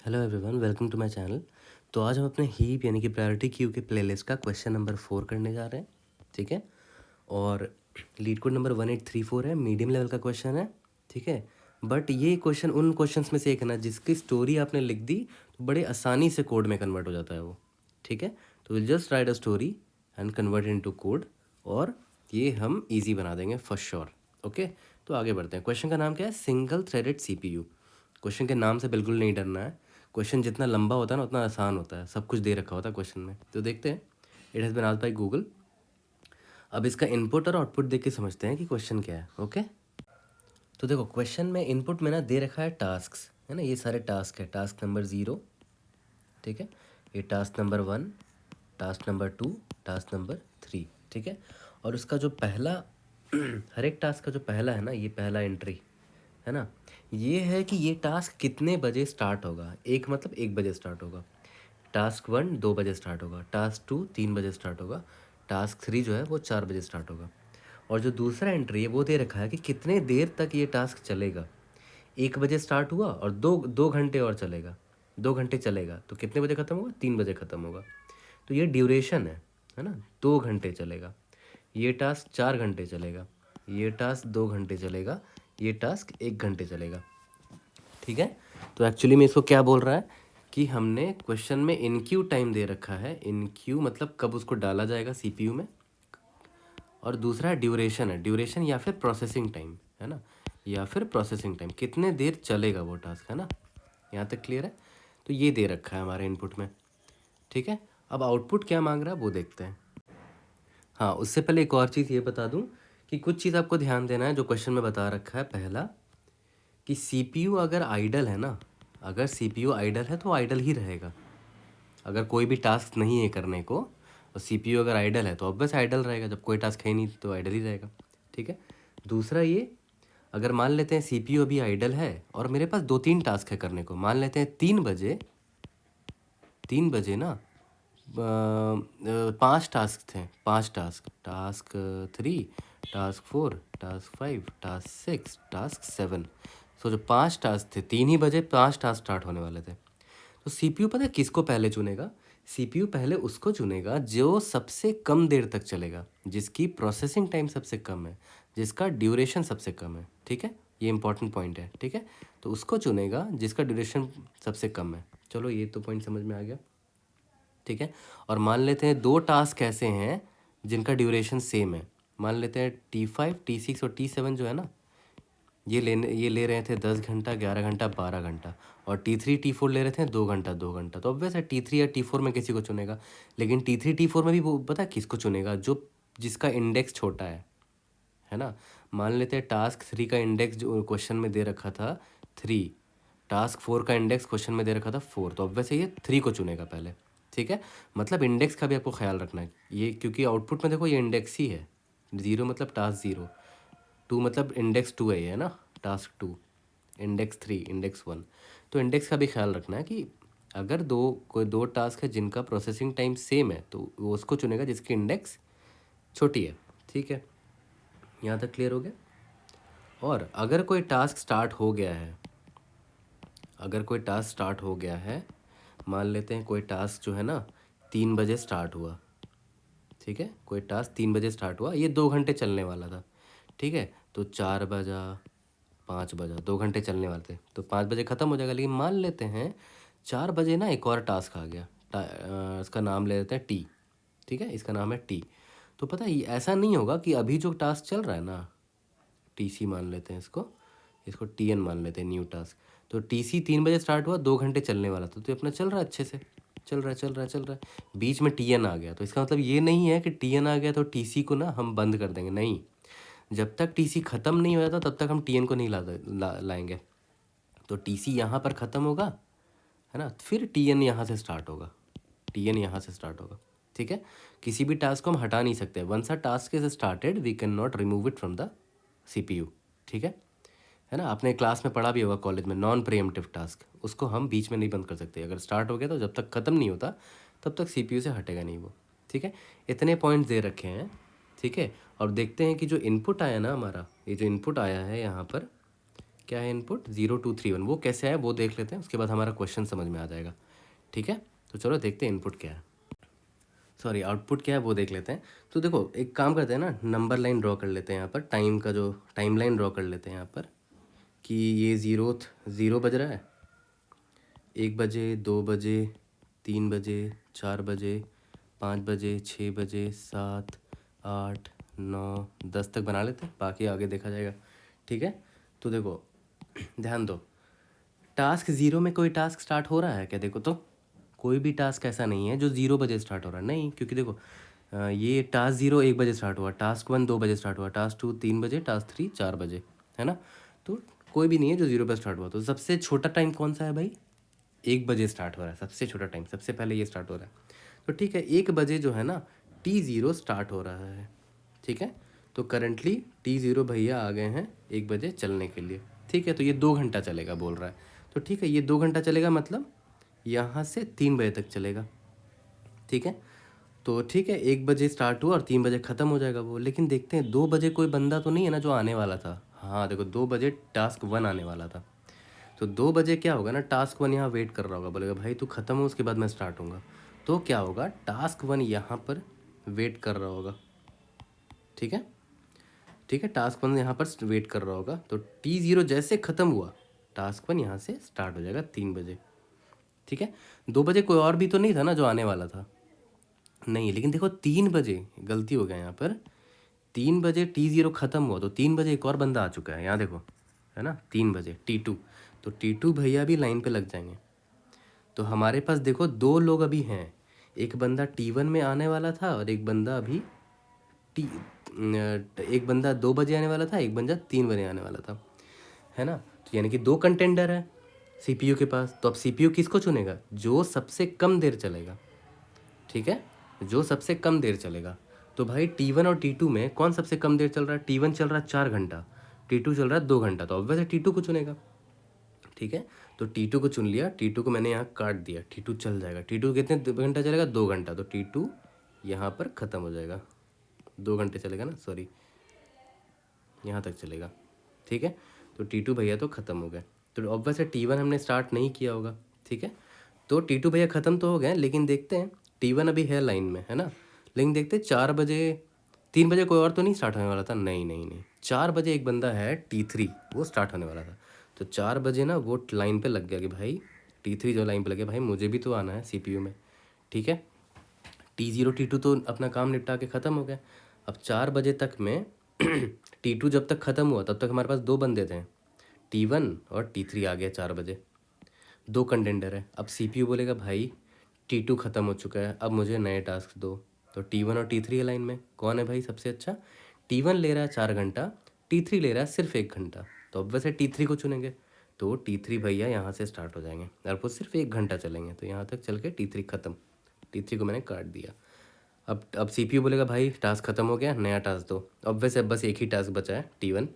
Hello everyone, welcome to my channel. तो आज हम अपने हीप यानी कि प्रायोरिटी क्यू के प्लेलिस्ट का क्वेश्चन नंबर 4 करने जा रहे हैं। ठीक है। और लीड कोड नंबर 1834 है, मीडियम लेवल का क्वेश्चन है। ठीक है। बट ये क्वेश्चन उन क्वेश्चंस में से एक है ना जिसकी स्टोरी आपने लिख दी तो बड़े आसानी से कोड में कन्वर्ट हो जाता है वो। ठीक है। तो will just right a story and convert into code, और ये हम ईजी बना देंगे फॉर श्योर। ओके। तो आगे बढ़ते हैं। क्वेश्चन का नाम क्या है? Single threaded CPU. क्वेश्चन के नाम से बिल्कुल नहीं डरना है। क्वेश्चन जितना लंबा होता है ना उतना आसान होता है, सब कुछ दे रखा होता है क्वेश्चन में। तो देखते हैं। It has been asked by Google. अब इसका इनपुट और आउटपुट देख के समझते हैं कि क्वेश्चन क्या है। ओके। तो देखो, क्वेश्चन में इनपुट में ना दे रखा है टास्क्स, है ना। ये सारे टास्क है। टास्क नंबर 0, ठीक है। ये task number 1, task number 2, task number 3, ठीक है। और उसका जो पहला हर एक टास्क का जो पहला है ना, ये पहला एंट्री है ना, ये है कि ये टास्क कितने बजे स्टार्ट होगा। एक मतलब 1 बजे स्टार्ट होगा। टास्क 1 2 बजे स्टार्ट होगा। टास्क 2 3 बजे स्टार्ट होगा। टास्क 3 जो है वो 4 बजे स्टार्ट होगा। और जो दूसरा एंट्री है वो दे रखा है कि कितने देर तक ये टास्क चलेगा। 1 बजे स्टार्ट हुआ और दो दो घंटे और चलेगा। 2 घंटे चलेगा तो कितने बजे ख़त्म होगा? 3 बजे ख़त्म होगा। तो ये ड्यूरेशन है ना। 2 घंटे चलेगा। ये टास्क 4 घंटे चलेगा। ये टास्क 2 घंटे चलेगा। ये टास्क 1 घंटे चलेगा। ठीक है। तो एक्चुअली में इसको क्या बोल रहा है कि हमने क्वेश्चन में इन क्यू टाइम दे रखा है। इन क्यू मतलब कब उसको डाला जाएगा सीपीयू में। और दूसरा ड्यूरेशन है। ड्यूरेशन या फिर प्रोसेसिंग टाइम, है ना, या फिर प्रोसेसिंग टाइम, कितने देर चलेगा वो टास्क, है ना। यहाँ तक क्लियर है। तो ये दे रखा है हमारे इनपुट में। ठीक है। अब आउटपुट क्या मांग रहा है वो देखते हैं। हाँ, उससे पहले एक और चीज़ ये बता दूँ कि कुछ चीज़ आपको ध्यान देना है जो क्वेश्चन में बता रखा है। पहला कि सीपीयू अगर आइडल है ना, अगर सीपीयू आइडल है तो आइडल ही रहेगा। अगर कोई भी टास्क नहीं है करने को और सीपीयू अगर आइडल है तो ऑब्वियस आइडल रहेगा। जब कोई टास्क है नहीं तो आइडल ही रहेगा। ठीक है। दूसरा ये, अगर मान लेते हैं सीपीयू अभी आइडल है और मेरे पास 2-3 टास्क है करने को, मान लेते हैं 3 बजे, 3 बजे ना 5 टास्क थे। 5 task, task 3, task 4, task 5, task 6, task 7। सो जो 5 टास्क थे, 3 ही बजे 5 टास्क स्टार्ट होने वाले थे। तो सीपीयू पता है किसको पहले चुनेगा? सीपीयू पहले उसको चुनेगा जो सबसे कम देर तक चलेगा, जिसकी प्रोसेसिंग टाइम सबसे कम है, जिसका ड्यूरेशन सबसे कम है। ठीक है। ये इंपॉर्टेंट पॉइंट है। ठीक है। तो उसको चुनेगा जिसका ड्यूरेशन सबसे कम है। चलो, ये तो पॉइंट समझ में आ गया। ठीक है। और मान लेते हैं 2 टास्क ऐसे हैं जिनका ड्यूरेशन सेम है। मान लेते हैं T5, T6 और T7 जो है ना, ये ले रहे थे 10 घंटा, 11 घंटा, 12 घंटा। और T3 T4 ले रहे थे 2 घंटा, 2 घंटा। तो ऑब्वियस है T3 या T4 में किसी को चुनेगा। लेकिन T3 T4 में भी वो पता है किसको चुनेगा? जो जिसका इंडेक्स छोटा है ना। मान लेते हैं टास्क 3 का इंडेक्स जो क्वेश्चन में दे रखा था 3, टास्क 4 का इंडेक्स क्वेश्चन में दे रखा था 4, तो ऑब्वियस है ये 3 को चुनेगा पहले। ठीक है। मतलब इंडेक्स का भी आपको ख्याल रखना है ये, क्योंकि आउटपुट में देखो ये इंडेक्स ही है। 0 मतलब टास्क 0, 2 मतलब इंडेक्स 2 है ये, है ना। Task 2, index 3, index 1। तो इंडेक्स का भी ख्याल रखना है कि अगर कोई 2 टास्क है जिनका प्रोसेसिंग टाइम सेम है तो वो उसको चुनेगा जिसकी इंडेक्स छोटी है। ठीक है। यहाँ तक क्लियर हो गया। और अगर कोई टास्क स्टार्ट हो गया है, अगर कोई टास्क स्टार्ट हो गया है, मान लेते हैं कोई टास्क जो है ना 3 बजे स्टार्ट हुआ। ठीक है। कोई टास्क 3 बजे स्टार्ट हुआ, ये 2 घंटे चलने वाला था। ठीक है। तो 4 बजा, 5 बजा, 2 घंटे चलने वाले थे तो 5 बजे ख़त्म हो जाएगा। लेकिन मान लेते हैं 4 बजे ना एक और टास्क आ गया। इसका नाम ले लेते हैं टी। ठीक है। इसका नाम है टी। तो पता है ऐसा नहीं होगा कि अभी जो टास्क चल रहा है ना, टीसी मान लेते हैं इसको, इसको टीएन मान लेते हैं, न्यू टास्क। तो टीसी 3 बजे स्टार्ट हुआ, 2 घंटे चलने वाला था, तो अपना चल रहा है अच्छे से, चल रहा है चल रहा है चल रहा है। बीच में टीएन आ गया तो इसका मतलब ये नहीं है कि टीएन आ गया तो टीसी को ना हम बंद कर देंगे, नहीं। जब तक टीसी ख़त्म नहीं हो जाता तब तक हम टीएन को नहीं लाएंगे। तो टीसी यहाँ पर ख़त्म होगा, है ना, फिर टीएन यहाँ से स्टार्ट होगा, टीएन यहाँ से स्टार्ट होगा। ठीक है। किसी भी टास्क को हम हटा नहीं सकते। Once a task is started we can not remove it from the CPU. ठीक है ना। आपने क्लास में पढ़ा भी होगा कॉलेज में, नॉन प्रीएम्प्टिव टास्क, उसको हम बीच में नहीं बंद कर सकते। अगर स्टार्ट हो गया तो जब तक ख़त्म नहीं होता तब तक सीपीयू से हटेगा नहीं वो। ठीक है। इतने पॉइंट्स दे रखे हैं। ठीक है। और देखते हैं कि जो इनपुट आया ना हमारा, ये जो इनपुट आया है यहाँ पर, क्या है इनपुट 0231, वो कैसे है वो देख लेते हैं, उसके बाद हमारा क्वेश्चन समझ में आ जाएगा। ठीक है, तो चलो देखते हैं इनपुट क्या है, सॉरी आउटपुट क्या है वो देख लेते हैं। तो देखो एक काम करते हैं ना, नंबर लाइन ड्रॉ कर लेते हैं यहाँ पर, टाइम का जो टाइम लाइन ड्रॉ कर लेते हैं यहाँ पर कि ये ज़ीरो बज रहा है, 1 बजे, 2 बजे, 3 बजे, 4 बजे, 5 बजे, 6 बजे, 7, 8, 9, 10 तक बना लेते हैं, बाकी आगे देखा जाएगा। ठीक है, तो देखो ध्यान दो, टास्क ज़ीरो में कोई टास्क स्टार्ट हो रहा है क्या? देखो तो कोई भी टास्क ऐसा नहीं है जो 0 बजे स्टार्ट हो रहा है, नहीं, क्योंकि देखो ये टास्क ज़ीरो 1 बजे स्टार्ट हुआ, टास्क वन 2 बजे स्टार्ट हुआ, टास्क टू 3 बजे, टास्क थ्री 4 बजे, है ना। तो कोई भी नहीं है जो 0 पर स्टार्ट हुआ। तो सबसे छोटा टाइम कौन सा है भाई? 1 बजे स्टार्ट हो रहा है, सबसे छोटा टाइम, सबसे पहले ये स्टार्ट हो रहा है। तो ठीक है, 1 बजे जो है ना T0 स्टार्ट हो रहा है। ठीक है, तो करंटली T0 भैया आ गए हैं 1 बजे चलने के लिए। ठीक है, तो ये 2 घंटा चलेगा बोल रहा है। तो ठीक है, ये 2 घंटा चलेगा, मतलब यहाँ से 3 बजे तक चलेगा। ठीक है, तो ठीक है, 1 बजे स्टार्ट हुआ और 3 बजे ख़त्म हो जाएगा वो। लेकिन देखते हैं 2 बजे कोई बंदा तो नहीं है ना जो आने वाला था। हाँ देखो, 2 बजे टास्क वन आने वाला था। तो 2 बजे क्या होगा ना, टास्क वन यहाँ वेट कर रहा होगा, बोलेगा भाई तू ख़त्म हो उसके बाद मैं स्टार्ट होऊंगा। तो क्या होगा, टास्क वन यहाँ पर वेट कर रहा होगा। ठीक है, ठीक है, टास्क वन यहाँ पर वेट कर रहा होगा। तो T0 जैसे ख़त्म हुआ, टास्क वन यहाँ से स्टार्ट हो जाएगा 3 बजे। ठीक है, 2 बजे कोई और भी तो नहीं था ना जो आने वाला था, नहीं। लेकिन देखो 3 बजे गलती हो गया यहाँ पर, 3 बजे T0 ख़त्म हुआ तो 3 बजे एक और बंदा आ चुका है, यहाँ देखो, है ना, 3 बजे T2। तो T2 भैया भी लाइन पे लग जाएंगे। तो हमारे पास देखो 2 लोग अभी हैं, एक बंदा T1 में आने वाला था और एक बंदा अभी टी एक बंदा 2 बजे आने वाला था, एक बंदा 3 बजे आने वाला था, है ना। तो यानी कि 2 कंटेंडर है सीपीयू के पास। तो अब सीपीयू किसको चुनेगा? जो सबसे कम देर चलेगा। ठीक है, जो सबसे कम देर चलेगा। तो भाई T1 और T2 में कौन सबसे कम देर चल रहा है? T1 चल रहा है 4 घंटा, T2 चल रहा है 2 घंटा, तो ऑब्वियसली T2 को चुनेगा। ठीक है, तो T2 को चुन लिया, T2 को मैंने यहाँ काट दिया, T2 चल जाएगा। T2 कितने घंटा चलेगा? 2 घंटा, तो T2 यहाँ पर ख़त्म हो जाएगा, 2 घंटे चलेगा ना, सॉरी यहाँ तक चलेगा। ठीक है, तो T2 भैया तो ख़त्म हो गए। तो ऑब्वियसली T1 हमने स्टार्ट नहीं किया होगा। ठीक है, तो T2 भैया ख़त्म तो हो गए, लेकिन देखते हैं T1 अभी है लाइन में, है ना। लेकिन देखते हैं 4 बजे, 3 बजे कोई और तो नहीं स्टार्ट होने वाला था, नहीं नहीं नहीं, 4 बजे एक बंदा है T3, वो स्टार्ट होने वाला था। तो 4 बजे ना वो लाइन पे लग गया कि भाई T3 जो लाइन पे लगे, भाई मुझे भी तो आना है CPU में। ठीक है, T0 T2 तो अपना काम निपटा के ख़त्म हो गया। अब 4 बजे तक में T2 जब तक ख़त्म हुआ तब तक हमारे पास 2 बंदे थे, T1 और T3 आ गया 4 बजे, 2 कंटेंडर है। अब CPU बोलेगा भाई T2 ख़त्म हो चुका है, अब मुझे नए टास्क दो। तो T1 और T3 है लाइन में, कौन है भाई सबसे अच्छा? T1 ले रहा है 4 घंटा, T3 ले रहा है सिर्फ 1 घंटा, तो अब वैसे T3 को चुनेंगे। तो T3 भैया यहाँ से स्टार्ट हो जाएंगे और वो सिर्फ 1 घंटा चलेंगे, तो यहाँ तक चल के T3 ख़त्म, T3 को मैंने काट दिया। अब CPU बोलेगा भाई टास्क ख़त्म हो गया, नया टास्क दो। अब वैसे बस एक ही टास्क बचा है T1,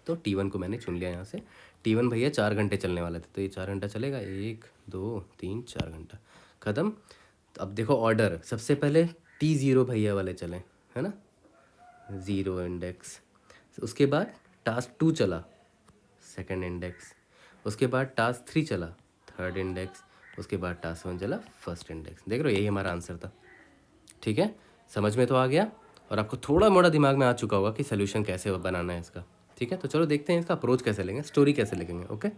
तो T1 को मैंने चुन लिया यहाँ से। T1 भैया 4 घंटे चलने वाले थे, तो ये 4 घंटा चलेगा, 1, 2, 3, 4 घंटा ख़त्म। तो अब देखो ऑर्डर, सबसे पहले T0 भैया वाले चले, है ना, 0 इंडेक्स। उसके बाद टास्क 2 चला, सेकंड इंडेक्स। उसके बाद टास्क 3 चला, थर्ड इंडेक्स। उसके बाद टास्क 1 चला, फर्स्ट इंडेक्स। देख रहे हो, यही हमारा आंसर था। ठीक है, समझ में तो आ गया, और आपको थोड़ा मोड़ा दिमाग में आ चुका होगा कि सोल्यूशन कैसे बनाना है इसका। ठीक है, तो चलो देखते हैं इसका अप्रोच कैसे लेंगे, स्टोरी कैसे लिखेंगे। ओके,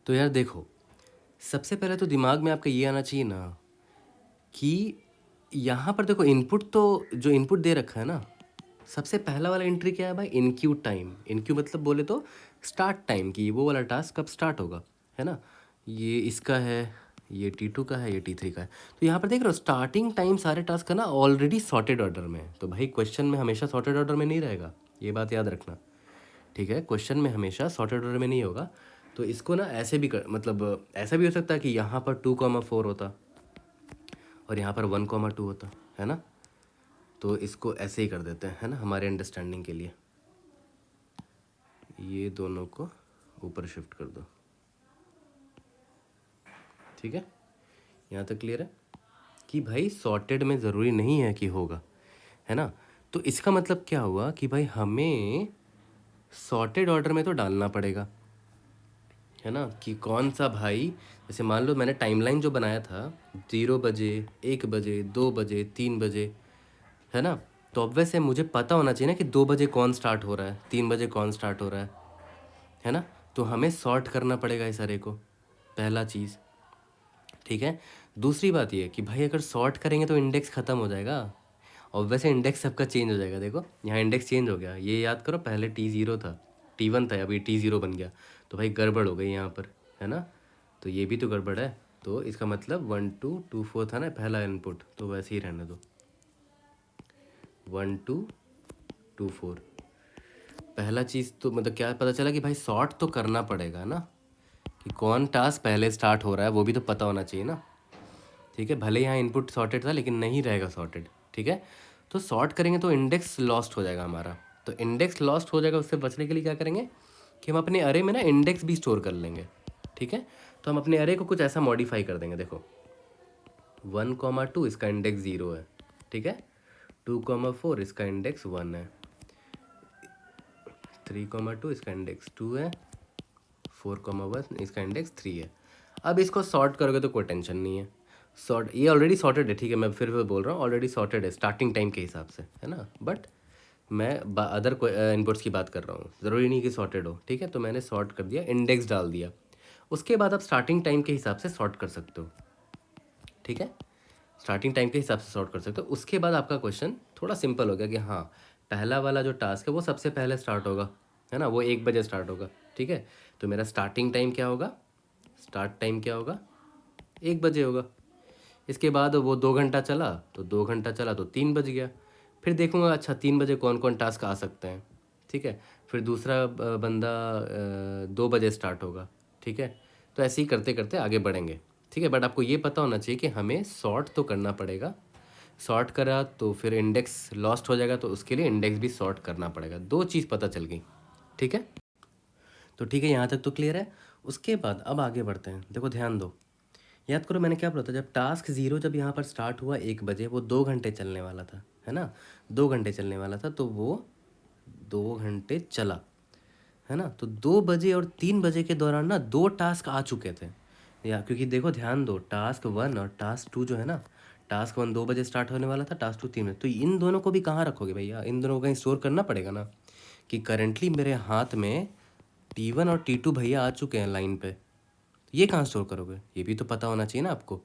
तो यार देखो, सबसे पहले तो दिमाग में आपका ये आना चाहिए ना कि यहाँ पर देखो इनपुट, तो जो इनपुट दे रखा है ना, सबसे पहला वाला एंट्री क्या है भाई? इनक्यू टाइम। इनक्यू मतलब बोले तो स्टार्ट टाइम की, वो वाला टास्क कब स्टार्ट होगा, है ना। ये इसका है, ये T2 का है, ये T3 का है। तो यहाँ पर देख रहे हो स्टार्टिंग टाइम सारे टास्क का ना ऑलरेडी सॉर्टेड ऑर्डर में है। तो भाई क्वेश्चन में हमेशा सॉर्टेड ऑर्डर में नहीं रहेगा, ये बात याद रखना। ठीक है, क्वेश्चन में हमेशा सॉर्टेड ऑर्डर में नहीं होगा। तो इसको ना ऐसे भी मतलब ऐसा भी हो सकता है कि यहाँ पर 2,4 होता और यहाँ पर 1,2 होता, है ना। तो इसको ऐसे ही कर देते हैं, है ना, हमारे अंडरस्टैंडिंग के लिए। ये दोनों को ऊपर शिफ्ट कर दो। ठीक है, यहाँ तक क्लियर है कि भाई सॉर्टेड में ज़रूरी नहीं है कि होगा, है ना। तो इसका मतलब क्या हुआ कि भाई हमें सॉर्टेड ऑर्डर में तो डालना पड़ेगा, है ना, कि कौन सा भाई, जैसे मान लो मैंने टाइमलाइन जो बनाया था 0 बजे, 1 बजे, 2 बजे, 3 बजे, है ना, तो अब वैसे मुझे पता होना चाहिए ना कि 2 बजे कौन स्टार्ट हो रहा है, 3 बजे कौन स्टार्ट हो रहा है ना। तो हमें सॉर्ट करना पड़ेगा इस अरे को, पहला चीज़। ठीक है, दूसरी बात ये कि भाई अगर सॉर्ट करेंगे तो इंडेक्स ख़त्म हो जाएगा, और वैसे इंडेक्स सबका चेंज हो जाएगा। देखो यहाँ इंडेक्स चेंज हो गया, ये याद करो, पहले T0 था, T1 था, अभी T0 बन गया, तो भाई गड़बड़ हो गई यहाँ पर, है ना। तो ये भी तो गड़बड़ है, तो इसका मतलब 1 2 2 4 था ना पहला इनपुट, तो वैसे ही रहने दो 1 2 2 4। पहला चीज़ तो मतलब क्या पता चला कि भाई सॉर्ट तो करना पड़ेगा ना, कि कौन टास्क पहले स्टार्ट हो रहा है वो भी तो पता होना चाहिए ना। ठीक है, भले यहाँ इनपुट सॉर्टेड था लेकिन नहीं रहेगा सॉर्टेड। ठीक है, तो सॉर्ट करेंगे तो इंडेक्स लॉस्ट हो जाएगा हमारा, तो इंडेक्स लॉस्ट हो जाएगा, उससे बचने के लिए क्या करेंगे कि हम अपने अरे में ना इंडेक्स भी स्टोर कर लेंगे। ठीक है, तो हम अपने अरे को कुछ ऐसा मॉडिफाई कर देंगे, देखो 1 2 इसका इंडेक्स 0 है, ठीक है, 2 4 इसका इंडेक्स 1 है, 3 2 इसका इंडेक्स 2 है, 4 1 इसका इंडेक्स 3 है। अब इसको सॉर्ट करोगे तो कोई टेंशन नहीं है, सॉर्ट ये ऑलरेडी सॉर्टेड है। ठीक है, मैं फिर बोल रहा हूँ ऑलरेडी सॉर्टेड है स्टार्टिंग टाइम के हिसाब से, है ना, बट मैं अदर इनपुट्स की बात कर रहा हूँ, ज़रूरी नहीं कि सॉर्टेड हो। ठीक है, तो मैंने सॉर्ट कर दिया, इंडेक्स डाल दिया, उसके बाद आप स्टार्टिंग टाइम के हिसाब से सॉर्ट कर सकते हो। ठीक है, स्टार्टिंग टाइम के हिसाब से सॉर्ट कर सकते हो। उसके बाद आपका क्वेश्चन थोड़ा सिंपल हो गया कि हाँ, पहला वाला जो टास्क है वो सबसे पहले स्टार्ट होगा, है ना, वो 1 बजे स्टार्ट होगा। ठीक है, तो मेरा स्टार्टिंग टाइम क्या होगा, स्टार्ट टाइम क्या होगा, 1 बजे होगा। इसके बाद वो 2 घंटा चला, तो 2 घंटा चला तो 3 बज गया। फिर देखूंगा अच्छा 3 बजे कौन कौन टास्क आ सकते हैं। ठीक है, फिर दूसरा बंदा 2 बजे स्टार्ट होगा। ठीक है, तो ऐसे ही करते करते आगे बढ़ेंगे। ठीक है, बट आपको ये पता होना चाहिए कि हमें सॉर्ट तो करना पड़ेगा, सॉर्ट करा तो फिर इंडेक्स लॉस्ट हो जाएगा, तो उसके लिए इंडेक्स भी सॉर्ट करना पड़ेगा। दो चीज़ पता चल गई। ठीक है, तो ठीक है, यहाँ तक तो क्लियर है। उसके बाद अब आगे बढ़ते हैं। देखो ध्यान दो, याद करो मैंने क्या बोला था, जब टास्क 0 जब यहाँ पर स्टार्ट हुआ 1 बजे, वो 2 घंटे चलने वाला था, है ना, 2 घंटे चलने वाला था, तो वो 2 घंटे चला, है ना। तो 2 बजे और 3 बजे के दौरान ना 2 टास्क आ चुके थे, या क्योंकि देखो ध्यान दो, टास्क 1 और टास्क 2 जो है ना, टास्क 1 2 बजे स्टार्ट होने वाला था, टास्क 2 3 बजे, तो इन दोनों को भी कहाँ रखोगे भैया, इन दोनों को कहीं स्टोर करना पड़ेगा ना, कि करेंटली मेरे हाथ में T1 और T2 भैया आ चुके हैं लाइन पे, ये कहाँ स्टोर करोगे, ये भी तो पता होना चाहिए ना आपको,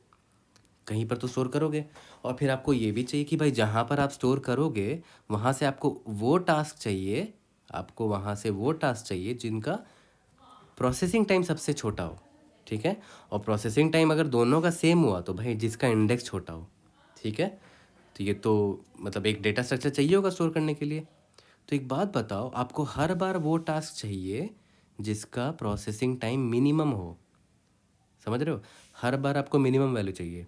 कहीं पर तो स्टोर करोगे। और फिर आपको ये भी चाहिए कि भाई जहाँ पर आप स्टोर करोगे वहाँ से आपको वो टास्क चाहिए, आपको वहाँ से वो टास्क चाहिए जिनका प्रोसेसिंग टाइम सबसे छोटा हो। ठीक है, और प्रोसेसिंग टाइम अगर दोनों का सेम हुआ तो भाई जिसका इंडेक्स छोटा हो। ठीक है, तो ये तो मतलब एक डेटा स्ट्रक्चर चाहिए होगा स्टोर करने के लिए। तो एक बात बताओ, आपको हर बार वो टास्क चाहिए जिसका प्रोसेसिंग टाइम मिनिमम हो, समझ रहे हो, हर बार आपको मिनिमम वैल्यू चाहिए।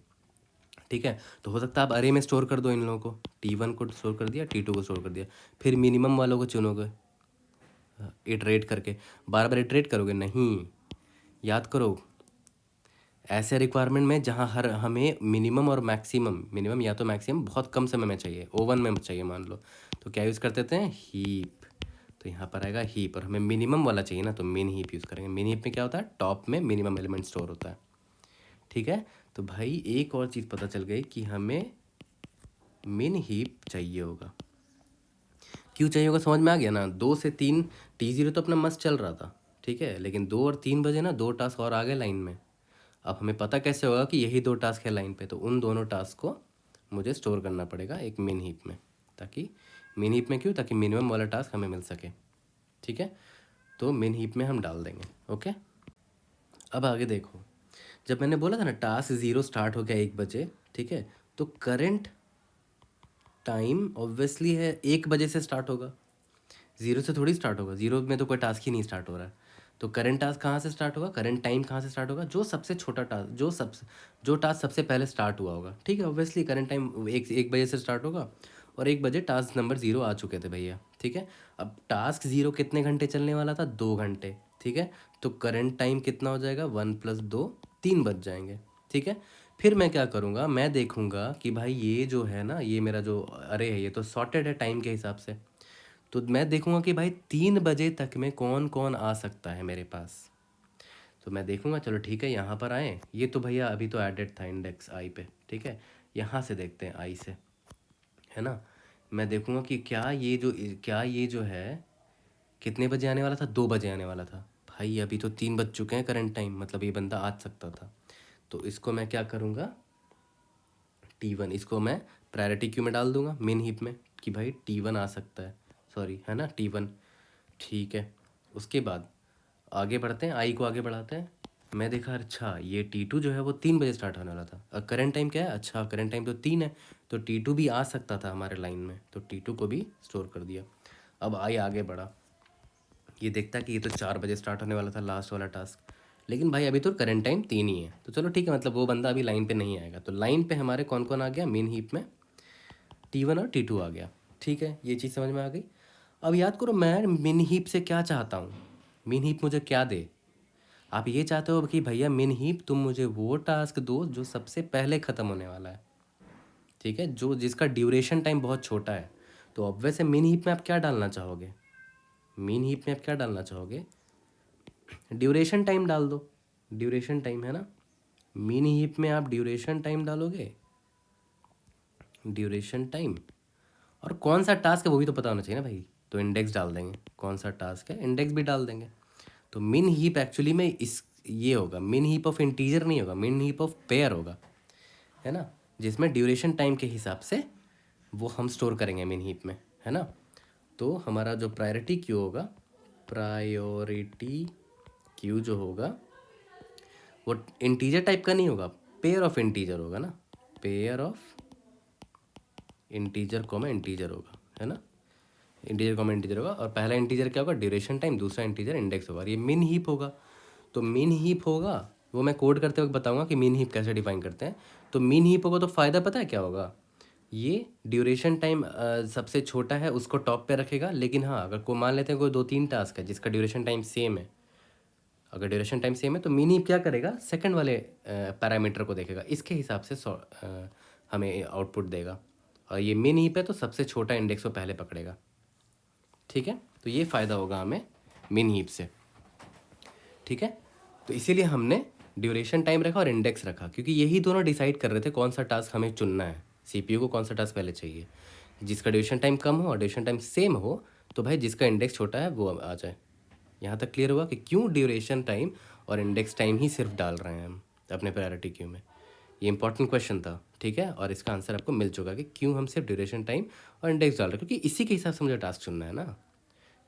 ठीक है, तो हो सकता है आप अरे में स्टोर कर दो इन लोगों को, T1 को स्टोर कर दिया, T2 को स्टोर कर दिया, फिर मिनिमम वालों को चुनोगे, इटरेट करके बार बार इटरेट करोगे नहीं। याद करो, ऐसे रिक्वायरमेंट में जहाँ हर हमें मिनिमम और मैक्सिमम, मिनिमम या तो मैक्सिमम बहुत कम समय में चाहिए, ओवन में चाहिए मान लो, तो क्या यूज़ करते थे, हीप। तो यहाँ पर आएगा हीप, और हमें मिनिमम वाला चाहिए ना, तो मिन हीप यूज़ करेंगे। मिन हीप में क्या होता है, टॉप में मिनिमम एलिमेंट स्टोर होता है। ठीक है, तो भाई एक और चीज़ पता चल गई कि हमें मिन हीप चाहिए होगा। क्यों चाहिए होगा समझ में आ गया ना, 2 से 3 T0 तो अपना मस्त चल रहा था। ठीक है, लेकिन 2 और 3 बजे ना 2 टास्क और आ गए लाइन में। अब हमें पता कैसे होगा कि यही 2 टास्क है लाइन पे, तो उन दोनों टास्क को मुझे स्टोर करना पड़ेगा एक मिन हीप में, ताकि मिन हीप में क्यों, ताकि मिनिमम वाला टास्क हमें मिल सके। ठीक है, तो मिन हीप में हम डाल देंगे। ओके, अब आगे देखो, जब मैंने बोला था ना टास्क 0 स्टार्ट हो गया 1 बजे, ठीक है, तो करेंट टाइम ऑब्वियसली है 1 बजे से स्टार्ट होगा, 0 से थोड़ी स्टार्ट होगा, 0 में तो कोई टास्क ही नहीं स्टार्ट हो रहा है। तो करंट टास्क कहाँ से स्टार्ट होगा, करंट टाइम कहाँ से स्टार्ट होगा, जो सबसे छोटा टास्क, जो टास्क सबसे पहले स्टार्ट हुआ होगा। ठीक है, ऑब्वियसली करंट टाइम 1 बजे से स्टार्ट होगा, और 1 बजे टास्क नंबर 0 आ चुके थे भैया। ठीक है, अब टास्क 0 कितने घंटे चलने वाला था, 2 घंटे। ठीक है, तो करंट टाइम कितना हो जाएगा, 1 + 2 3 बज जाएंगे। ठीक है, फिर मैं क्या करूँगा, मैं देखूँगा कि भाई ये जो है ना, ये मेरा जो अरे है ये तो सॉर्टेड है टाइम के हिसाब से, तो मैं देखूंगा कि भाई 3 बजे तक में कौन कौन आ सकता है मेरे पास। तो मैं देखूंगा, चलो ठीक है, यहाँ पर आए। ये तो भैया अभी तो एडेड था इंडेक्स आई पे, ठीक है। यहाँ से देखते हैं आई से, है ना। मैं देखूंगा कि क्या ये जो है कितने बजे आने वाला था, 2 बजे आने वाला था। भाई अभी तो 3 बज चुके हैं करंट टाइम, मतलब ये बंदा आ सकता था। तो इसको मैं क्या करूँगा, T1 इसको मैं प्रायोरिटी क्यू में डाल दूंगा, मेन हीप में, कि भाई T1 आ सकता है, सॉरी, है ना, T1। ठीक है, उसके बाद आगे बढ़ते हैं, आई को आगे बढ़ाते हैं। मैं देखा, अच्छा ये T2 जो है वो 3 बजे स्टार्ट होने वाला था। करंट टाइम क्या है, अच्छा करंट टाइम तो 3 है, तो T2 भी आ सकता था हमारे लाइन में, तो T2 को भी स्टोर कर दिया। अब आई आगे बढ़ा, ये देखता कि ये तो 4 बजे स्टार्ट होने वाला था लास्ट वाला टास्क, लेकिन भाई अभी तो करंट टाइम 3 ही है, तो चलो ठीक है, मतलब वो बंदा अभी लाइन पे नहीं आएगा। तो लाइन पे हमारे कौन कौन आ गया, मेन हीप में T1 और T2 आ गया। ठीक है, ये चीज़ समझ में आ गई। अब याद करो, मैं मिन हीप से क्या चाहता हूँ, मिन हीप मुझे क्या दे। आप ये चाहते हो कि भैया मिन हीप तुम मुझे वो टास्क दो जो सबसे पहले ख़त्म होने वाला है, ठीक है, जो जिसका ड्यूरेशन टाइम बहुत छोटा है। तो अब वैसे मिन हीप में आप क्या डालना चाहोगे, मिन हीप में आप क्या डालना चाहोगे, ड्यूरेशन टाइम डाल दो, ड्यूरेशन टाइम, है ना। मिन हीप में आप ड्यूरेशन टाइम डालोगे, ड्यूरेशन टाइम, और कौन सा टास्क है वो भी तो पता होना चाहिए ना भाई। तो इंडेक्स डाल देंगे, कौन सा टास्क है इंडेक्स भी डाल देंगे। तो मिन हीप एक्चुअली में इस ये होगा, मिन हीप ऑफ इंटीजर नहीं होगा, मिन हीप ऑफ पेयर होगा, है ना, जिसमें ड्यूरेशन टाइम के हिसाब से वो हम स्टोर करेंगे मिन हीप में, है ना। तो हमारा जो प्रायोरिटी क्यू होगा, प्रायोरिटी क्यू जो होगा वो इंटीजर टाइप का नहीं होगा, पेयर ऑफ इंटीजर होगा ना, pair of integer comma integer होगा, है ना। इंटीजर कॉमा इंटीजर होगा, और पहला इंटीजर क्या होगा, ड्यूरेशन टाइम, दूसरा इंटीजर इंडेक्स होगा, और ये मिन हीप होगा। तो मिन हीप होगा, वो मैं कोड करते वक्त बताऊंगा कि मिन हीप कैसे डिफाइन करते हैं। तो मिन हीप होगा तो फ़ायदा पता है क्या होगा, ये ड्यूरेशन टाइम सबसे छोटा है उसको टॉप पे रखेगा। लेकिन हाँ, अगर को मान लेते हैं कोई 2-3 टास्क है जिसका ड्यूरेशन टाइम सेम है, अगर ड्यूरेशन टाइम सेम है तो मिन हीप क्या करेगा, सेकंड वाले पैरामीटर को देखेगा, इसके हिसाब से हमें आउटपुट देगा। और ये मिन हीप है तो सबसे छोटा इंडेक्स को पहले पकड़ेगा, ठीक है। तो ये फ़ायदा होगा हमें मिन हीप से, ठीक है। तो इसीलिए हमने ड्यूरेशन टाइम रखा और इंडेक्स रखा, क्योंकि यही दोनों डिसाइड कर रहे थे कौन सा टास्क हमें चुनना है, सीपीयू को कौन सा टास्क पहले चाहिए। जिसका ड्यूरेशन टाइम कम हो और ड्यूरेशन टाइम सेम हो, तो भाई जिसका इंडेक्स छोटा है वो आ जाए। यहाँ तक क्लियर हुआ कि क्यों ड्यूरेशन टाइम और इंडेक्स टाइम ही सिर्फ डाल रहे हैं हम अपने प्रायोरिटी क्यू में। ये इंपॉर्टेंट क्वेश्चन था, ठीक है, और इसका आंसर आपको मिल चुका कि क्यों हम सिर्फ ड्यूरेशन टाइम और इंडेक्स डाल रहे हैं, क्योंकि इसी के हिसाब से मुझे टास्क चुनना है ना,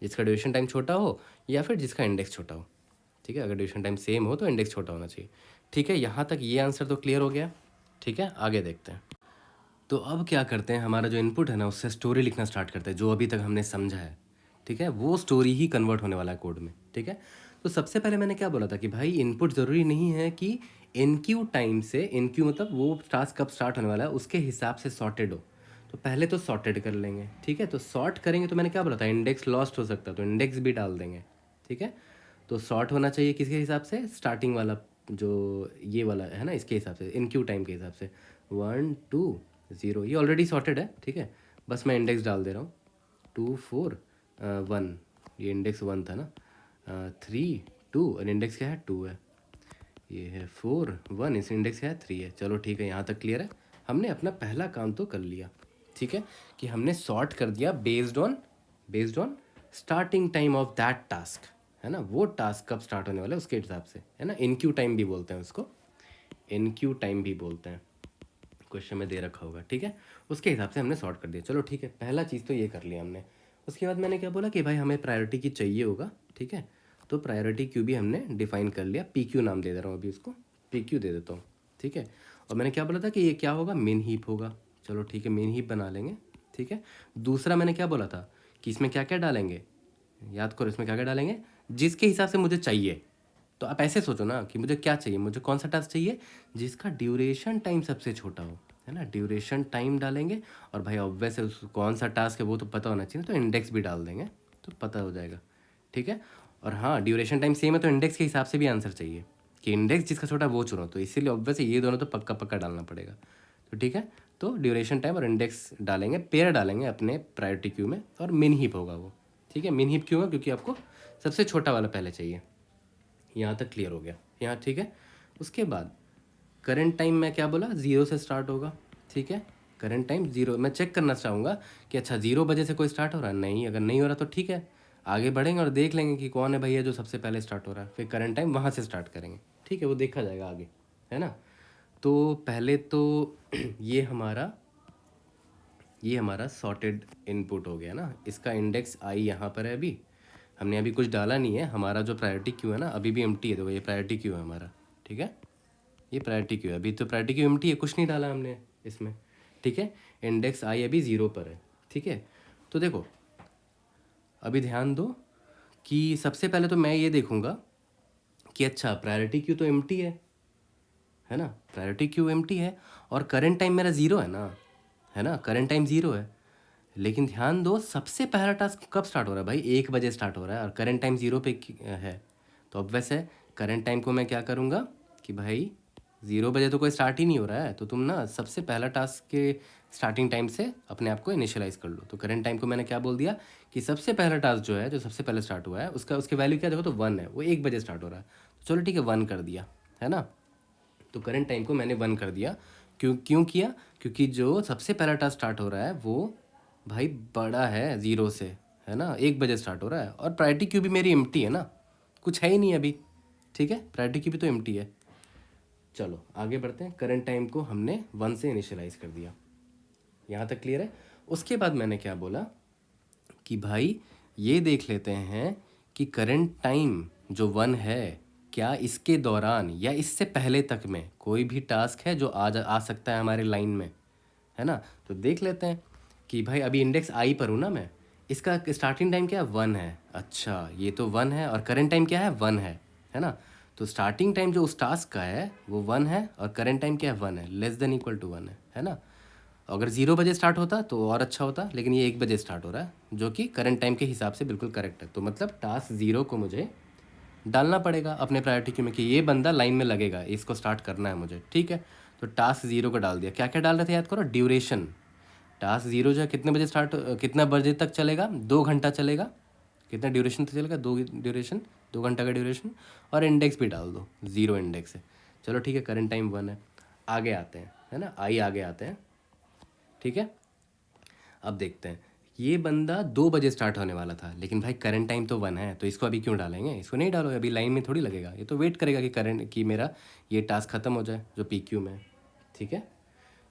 जिसका ड्यूरेशन टाइम छोटा हो या फिर जिसका इंडेक्स छोटा हो, ठीक है। अगर ड्यूरेशन टाइम सेम हो तो इंडेक्स छोटा होना चाहिए, ठीक है। यहाँ तक ये आंसर तो क्लियर हो गया, ठीक है। आगे देखते हैं। तो अब क्या करते हैं, हमारा जो इनपुट है ना उससे स्टोरी लिखना स्टार्ट करते हैं, जो अभी तक हमने समझा है, ठीक है, वो स्टोरी ही कन्वर्ट होने वाला है कोड में, ठीक है। तो सबसे पहले मैंने क्या बोला था कि भाई इनपुट ज़रूरी नहीं है कि एनक्यू टाइम से, एनक्यू मतलब वो टास्क कब स्टार्ट होने वाला है उसके हिसाब से सॉर्टेड हो। तो पहले तो सॉर्टेड कर लेंगे, ठीक है। तो सॉर्ट करेंगे तो मैंने क्या बोला था, इंडेक्स लॉस्ट हो सकता है, तो इंडेक्स भी डाल देंगे, ठीक है। तो सॉर्ट होना चाहिए किसके हिसाब से, स्टार्टिंग वाला जो ये वाला है ना, इसके हिसाब से, इनक्यू टाइम के हिसाब से, 1 2 0, ये ऑलरेडी सॉर्टेड है, ठीक है। बस मैं इंडेक्स डाल दे रहा हूँ, 2 4 1, ये इंडेक्स 1 था ना, 3 2, और इंडेक्स क्या है, 2 है, ये है 4 1, इस इंडेक्स क्या है, 3 है। चलो ठीक है, यहाँ तक क्लियर है। हमने अपना पहला काम तो कर लिया, ठीक है, कि हमने सॉर्ट कर दिया based on starting time of that task, है ना, वो टास्क कब स्टार्ट होने वाला है उसके हिसाब से, है ना। इनक्यू टाइम भी बोलते हैं उसको, इनक्यू टाइम भी बोलते हैं, क्वेश्चन में दे रखा होगा, ठीक है। उसके हिसाब से हमने सॉर्ट कर दिया, चलो ठीक है, पहला चीज़ तो ये कर लिया हमने। उसके बाद मैंने क्या बोला कि भाई हमें प्रायोरिटी की चाहिए होगा, ठीक है। तो प्रायोरिटी क्यू भी हमने डिफाइन कर लिया, पी क्यू नाम दे दे रहा हूँ अभी उसको, पी क्यू दे देता हूँ, ठीक है। और मैंने क्या बोला था कि ये क्या होगा, मेन हीप होगा, चलो ठीक है, मेन हीप बना लेंगे, ठीक है। दूसरा मैंने क्या बोला था कि इसमें क्या क्या डालेंगे, याद करो, इसमें क्या क्या डालेंगे, जिसके हिसाब से मुझे चाहिए। तो आप ऐसे सोचो ना कि मुझे क्या चाहिए, मुझे कौन सा टास्क चाहिए जिसका ड्यूरेशन टाइम सबसे छोटा हो, है ना, ड्यूरेशन टाइम डालेंगे। और भाई ऑब्वियस है कौन सा टास्क है वो तो पता होना चाहिए, तो इंडेक्स भी डाल देंगे तो पता हो जाएगा, ठीक है। और हाँ, ड्यूरेशन टाइम सेम है तो इंडेक्स के हिसाब से भी आंसर चाहिए, कि इंडेक्स जिसका छोटा है वो चुनो, तो इसीलिए ऑब्वियस ये दोनों तो पक्का पक्का डालना पड़ेगा। तो ठीक है, तो ड्यूरेशन टाइम और इंडेक्स डालेंगे, पेयर डालेंगे अपने प्रायोरिटी क्यू में, और मिन हीप होगा वो। ठीक है, मिन हीप क्यों है, क्योंकि आपको सबसे छोटा वाला पहले चाहिए। यहाँ तक क्लियर हो गया यहाँ, ठीक है। उसके बाद करंट टाइम मैं क्या बोला, 0 से स्टार्ट होगा। ठीक है, करंट टाइम 0, मैं चेक करना चाहूँगा कि अच्छा 0 बजे से कोई स्टार्ट हो रहा है, नहीं, अगर नहीं हो रहा तो ठीक है, आगे बढ़ेंगे और देख लेंगे कि कौन है भैया जो सबसे पहले स्टार्ट हो रहा है, फिर करंट टाइम वहाँ से स्टार्ट करेंगे। ठीक है, वो देखा जाएगा आगे, है ना। तो पहले तो ये हमारा सॉर्टेड इनपुट हो गया ना, इसका इंडेक्स आई यहाँ पर है, अभी हमने अभी कुछ डाला नहीं है, हमारा जो प्रायोरिटी क्यू है ना अभी भी एम्प्टी है, देखो ये प्रायोरिटी क्यू है हमारा। ठीक है, ये प्रायोरिटी क्यू है, अभी तो प्रायोरिटी क्यू एम्प्टी है, कुछ नहीं डाला हमने इसमें। ठीक है, इंडेक्स आई अभी 0 पर है। ठीक है, तो देखो अभी ध्यान दो कि सबसे पहले तो मैं ये देखूँगा कि अच्छा प्रायोरिटी क्यू तो एम्प्टी है ना, प्रायोरिटी क्यू एम्प्टी है, और करंट टाइम मेरा 0 है ना, करंट टाइम 0 है। लेकिन ध्यान दो सबसे पहला टास्क कब स्टार्ट हो रहा है भाई, 1 बजे स्टार्ट हो रहा है, और करंट टाइम 0 पे है। तो अब वैसे करंट टाइम को मैं क्या करूँगा कि भाई 0 बजे तो कोई स्टार्ट ही नहीं हो रहा है, तो तुम ना सबसे पहला टास्क के स्टार्टिंग टाइम से अपने आप को इनिशियलाइज़ कर लो। तो करंट टाइम को मैंने क्या बोल दिया कि सबसे पहला टास्क जो है, जो सबसे पहले स्टार्ट हुआ है, उसके वैल्यू क्या देखो तो 1 है, वो 1 बजे स्टार्ट हो रहा है। तो चलो ठीक है, 1 कर दिया, है ना। तो करंट टाइम को मैंने 1 कर दिया। क्यों क्यों किया, क्योंकि जो सबसे पहला टास्क स्टार्ट हो रहा है वो भाई बड़ा है 0 से, है ना, 1 बजे स्टार्ट हो रहा है, और प्रायोरिटी क्यू भी मेरी एम्प्टी है ना, कुछ है ही नहीं अभी। ठीक है, प्रायोरिटी क्यू भी तो एम्प्टी है। चलो आगे बढ़ते हैं, करंट टाइम को हमने 1 से इनिशियलाइज़ कर दिया, यहाँ तक क्लियर है। उसके बाद मैंने क्या बोला कि भाई ये देख लेते हैं कि करंट टाइम जो 1 है, क्या इसके दौरान या इससे पहले तक में कोई भी टास्क है जो आ सकता है हमारे लाइन में, है ना। तो देख लेते हैं कि भाई अभी इंडेक्स आई पर हूँ ना मैं, इसका स्टार्टिंग टाइम क्या है, 1 है। अच्छा ये तो 1 है, और करंट टाइम क्या है, 1 है ना। तो स्टार्टिंग टाइम जो उस टास्क का है वो 1 है, और करंट टाइम क्या है, 1 है, लेस देन इक्वल टू 1 है ना। अगर 0 बजे स्टार्ट होता तो और अच्छा होता, लेकिन ये 1 बजे स्टार्ट हो रहा है, जो कि करंट टाइम के हिसाब से बिल्कुल करेक्ट है। तो मतलब टास्क 0 को मुझे डालना पड़ेगा अपने प्रायोरिटी क्यू में कि ये बंदा लाइन में लगेगा, इसको स्टार्ट करना है मुझे। ठीक है, तो टास्क 0 को डाल दिया। क्या क्या डाल रहे थे याद करो, ड्यूरेशन, टास्क 0 जो है कितने बजे स्टार्ट, कितना बजे तक चलेगा, 2 घंटा चलेगा, कितना ड्यूरेशन तक चलेगा, 2 घंटा का ड्यूरेशन, और इंडेक्स भी डाल दो, 0 इंडेक्स है। चलो ठीक है, करंट टाइम 1 है। आगे आते हैं, है ना, आगे आते हैं। ठीक है, अब देखते हैं, ये बंदा 2 बजे स्टार्ट होने वाला था, लेकिन भाई करंट टाइम तो 1 है, तो इसको अभी क्यों डालेंगे, इसको नहीं डालो, अभी लाइन में थोड़ी लगेगा, ये तो वेट करेगा कि मेरा ये टास्क ख़त्म हो जाए जो पी क्यू में है। ठीक है,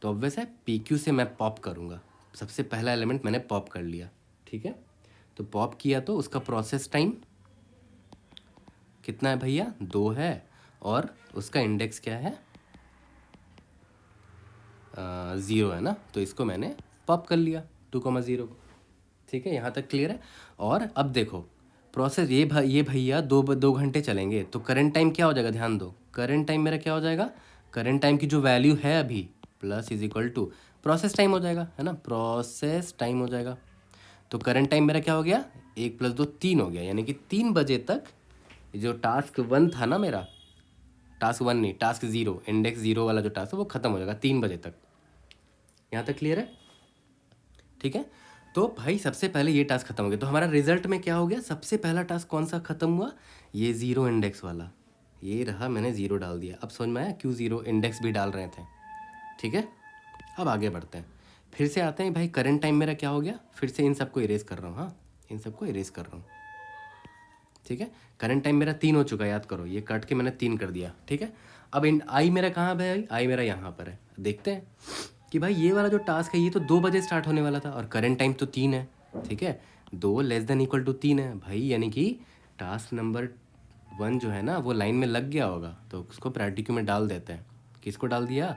तो ऑब्वियस है पी क्यू से मैं पॉप करूँगा, सबसे पहला एलिमेंट मैंने पॉप कर लिया। ठीक है, तो पॉप किया तो उसका प्रोसेस टाइम कितना है भैया, 2 है, और उसका इंडेक्स क्या है, 0 है ना, तो इसको मैंने पॉप कर लिया 2,0 को। ठीक है, यहाँ तक क्लियर है। और अब देखो प्रोसेस ये भैया 2 घंटे चलेंगे, तो करंट टाइम क्या हो जाएगा, ध्यान दो, करंट टाइम मेरा क्या हो जाएगा, करंट टाइम की जो वैल्यू है अभी plus is equal to process time हो जाएगा, है ना, प्रोसेस टाइम हो जाएगा। तो करंट टाइम मेरा क्या हो गया, 1 + 2 3 हो गया, यानी कि 3 बजे तक जो टास्क 1 था ना मेरा, टास्क 1 नहीं, टास्क 0, इंडेक्स 0 वाला जो टास्क है वो ख़त्म हो जाएगा 3 बजे तक। यहाँ तक क्लियर है। ठीक है, तो भाई सबसे पहले ये टास्क खत्म हो गया, तो हमारा रिजल्ट में क्या हो गया, सबसे पहला टास्क कौन सा खत्म हुआ, ये 0 इंडेक्स वाला, ये रहा, मैंने 0 डाल दिया। अब समझ में आया क्यों 0 इंडेक्स भी डाल रहे थे। ठीक है, अब आगे बढ़ते हैं, फिर से आते हैं भाई, करंट टाइम मेरा क्या हो गया, फिर से इन सबको इरेज कर रहा हूँ, हाँ इन सबको इरेज कर रहा हूँ। ठीक है, करंट टाइम मेरा 3 हो चुका है, याद करो, ये कट के मैंने 3 कर दिया। ठीक है, अब इन आई मेरा कहाँ पे है, आई मेरा यहाँ पर है। देखते हैं कि भाई ये वाला जो टास्क है ये तो 2 बजे स्टार्ट होने वाला था, और करंट टाइम तो 3 है। ठीक है, 2 लेस देन इक्वल टू 3 है भाई, यानी कि टास्क नंबर 1 जो है ना वो लाइन में लग गया होगा, तो उसको प्रायोरिटी क्यू में डाल देते हैं। किसको डाल दिया,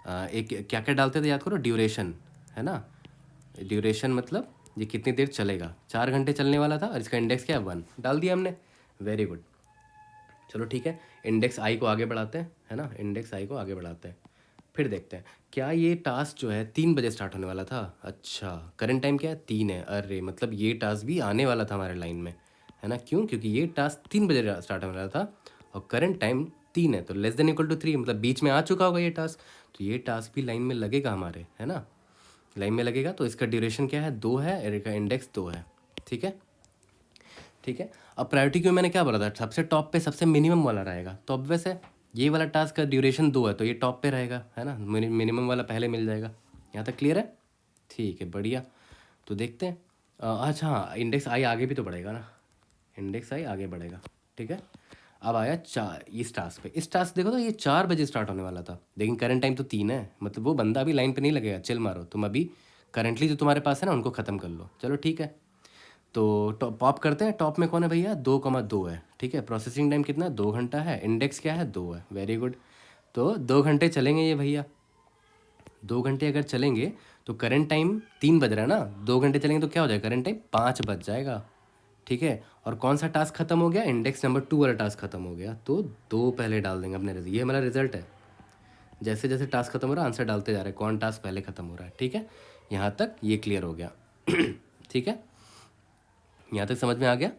एक क्या क्या डालते थे याद करो, ड्यूरेशन, है ना, ड्यूरेशन मतलब ये कितनी देर चलेगा, 4 घंटे चलने वाला था, और इसका इंडेक्स क्या है, 1 डाल दिया हमने। वेरी गुड, चलो ठीक है, इंडेक्स आई को आगे बढ़ाते हैं, है ना, इंडेक्स आई को आगे बढ़ाते हैं। फिर देखते हैं क्या ये टास्क जो है 3 बजे स्टार्ट होने वाला था, अच्छा करंट टाइम क्या है, 3 है, अरे मतलब ये टास्क भी आने वाला था हमारे लाइन में, है ना, क्यों, क्योंकि ये टास्क 3 बजे स्टार्ट होने वाला था, और करंट टाइम 3 है, तो लेस देन इक्वल टू 3 मतलब बीच में आ चुका होगा ये टास्क, तो ये टास्क भी लाइन में लगेगा हमारे, है ना, लाइन में लगेगा। तो इसका ड्यूरेशन क्या है, 2 है, एरे का इंडेक्स 2 है। ठीक है, ठीक है। अब प्रायोरिटी क्यों मैंने क्या बोला था, सबसे टॉप पे सबसे मिनिमम वाला रहेगा, तो ऑब्वियस है ये वाला टास्क का ड्यूरेशन 2 है तो ये टॉप पे रहेगा, है ना, मिनिमम वाला पहले मिल जाएगा। यहाँ तक क्लियर है? ठीक है, बढ़िया। तो देखते हैं। अच्छा हाँ, इंडेक्स आई आगे भी तो बढ़ेगा ना, इंडेक्स आई आगे बढ़ेगा। ठीक है, अब आया 4 इस टास्क पे। इस टास्क देखो तो ये 4 बजे स्टार्ट होने वाला था, लेकिन करंट टाइम तो 3 है, मतलब वो बंदा अभी लाइन पे नहीं लगेगा, चिल मारो तुम अभी करंटली जो तुम्हारे पास है ना उनको ख़त्म कर लो। चलो ठीक है, तो टॉप पॉप करते हैं। टॉप में कौन है भैया, 2,2 है। ठीक है, प्रोसेसिंग टाइम कितना, 2 घंटा है, इंडेक्स क्या है, 2 है। Very good. तो 2 घंटे चलेंगे ये भैया, 2 घंटे अगर चलेंगे तो करंट टाइम 3 बज रहा है ना, 2 घंटे चलेंगे तो क्या हो जाएगा, करंट टाइम 5 बज जाएगा। ठीक है, और कौन सा टास्क खत्म हो गया, इंडेक्स नंबर 2 वाला टास्क खत्म हो गया, तो 2 पहले डाल देंगे अपने ये हमारा रिजल्ट है। जैसे जैसे टास्क खत्म हो रहा है आंसर डालते जा रहे हैं, कौन टास्क पहले खत्म हो रहा है। ठीक है, यहाँ तक ये क्लियर हो गया। ठीक है, यहाँ तक समझ में आ गया।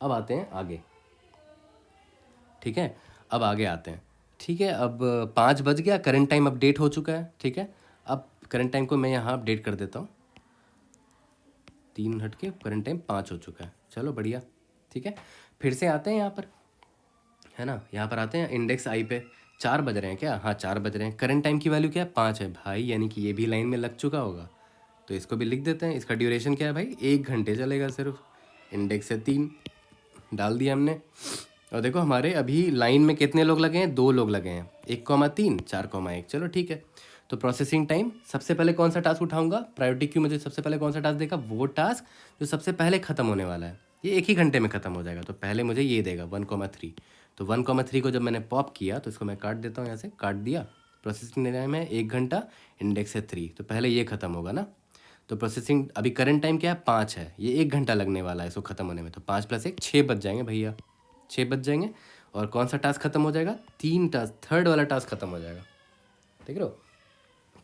अब आते हैं आगे। ठीक है, अब आगे आते हैं। ठीक है, अब 5 बज गया, करंट टाइम अपडेट हो चुका है। ठीक है, अब करंट टाइम को मैं यहाँ अपडेट कर देता हूँ, 3 हट के करंट टाइम 5 हो चुका है। चलो बढ़िया। ठीक है, फिर से आते हैं यहाँ पर, है ना, यहाँ पर आते हैं इंडेक्स आई पे। 4 बज रहे हैं क्या, हाँ 4 बज रहे हैं। करंट टाइम की वैल्यू क्या है, 5 है भाई, यानी कि ये भी लाइन में लग चुका होगा, तो इसको भी लिख देते हैं। इसका ड्यूरेशन क्या है भाई, 1 घंटे चलेगा सिर्फ, इंडेक्स है 3, डाल दिया हमने। और देखो हमारे अभी लाइन में कितने लोग लगे हैं, 2 लोग लगे हैं, 1,3 4,1। चलो ठीक है, तो प्रोसेसिंग टाइम सबसे पहले कौन सा टास्क उठाऊंगा, प्रायोरिटी क्यू मुझे सबसे पहले कौन सा टास्क देगा, वो टास्क जो सबसे पहले ख़त्म होने वाला है, ये 1 ही घंटे में ख़त्म हो जाएगा, तो पहले मुझे ये देगा 1,3। तो 1,3 को जब मैंने पॉप किया तो इसको मैं काट देता हूँ, यहाँ से काट दिया। प्रोसेसिंग टाइम है 1 घंटा, इंडेक्स है 3, तो पहले ये ख़त्म होगा ना। तो प्रोसेसिंग अभी करंट टाइम क्या है, 5 है, ये 1 घंटा लगने वाला है इसको ख़त्म होने में, तो 5 + 1 6 बज जाएंगे भैया, 6 बज जाएंगे। और कौन सा टास्क खत्म हो जाएगा, 3 टास्क, थर्ड वाला टास्क खत्म हो जाएगा। देख रहे हो,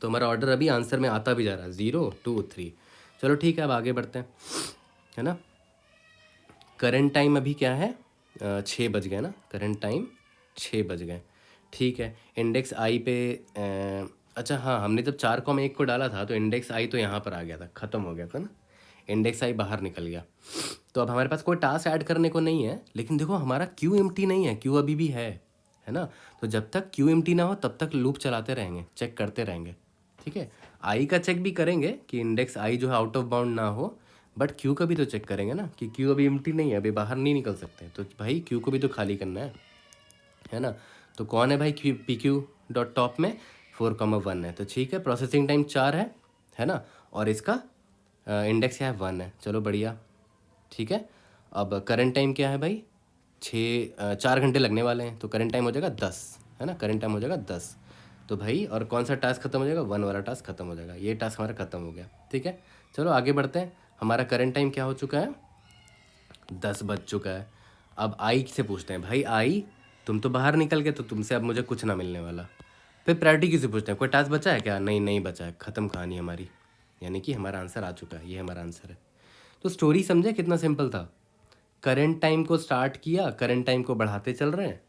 तो हमारा ऑर्डर अभी आंसर में आता भी जा रहा है, 0 2 3। चलो ठीक है, अब आगे बढ़ते हैं, है ना। करंट टाइम अभी क्या है, 6 बज गए ना, करंट टाइम 6 बज गए। ठीक है, इंडेक्स आई पे अच्छा हाँ, हमने जब 4,1 को डाला था तो इंडेक्स आई तो यहाँ पर आ गया था, ख़त्म हो गया था ना, इंडेक्स आई बाहर निकल गया। तो अब हमारे पास कोई टास्क ऐड करने को नहीं है, लेकिन देखो हमारा क्यू एम्प्टी नहीं है, क्यू अभी भी है ना। तो जब तक क्यू एम्प्टी ना हो तब तक लूप चलाते रहेंगे, चेक करते रहेंगे। ठीक है, आई का चेक भी करेंगे कि इंडेक्स आई जो है आउट ऑफ बाउंड ना हो, बट क्यू का भी तो चेक करेंगे ना कि क्यू अभी एम्प्टी नहीं है, अभी बाहर नहीं निकल सकते, तो भाई क्यू को भी तो खाली करना है ना। तो कौन है भाई, Q P Q dot top में 4,1 है, तो ठीक है, प्रोसेसिंग टाइम 4 है ना, और इसका इंडेक्स क्या है, 1 है। चलो बढ़िया। ठीक है, अब करंट टाइम क्या है भाई, 4 घंटे लगने वाले हैं, तो करंट टाइम हो जाएगा 10, है ना, करंट टाइम हो जाएगा 10। तो भाई और कौन सा टास्क खत्म हो जाएगा, 1 वाला टास्क खत्म हो जाएगा, ये टास्क हमारा खत्म हो गया। ठीक है, चलो आगे बढ़ते हैं। हमारा करंट टाइम क्या हो चुका है, 10 बज चुका है। अब आई से पूछते हैं, भाई आई तुम तो बाहर निकल गए, तो तुमसे अब मुझे कुछ ना मिलने वाला। फिर प्रायोरिटी किसी पूछते हैं, कोई टास्क बचा है क्या, नहीं नहीं बचा है, ख़त्म कहानी हमारी, यानी कि हमारा आंसर आ चुका है, ये हमारा आंसर है। तो स्टोरी समझे कितना सिंपल था, करंट टाइम को स्टार्ट किया, करंट टाइम को बढ़ाते चल रहे हैं।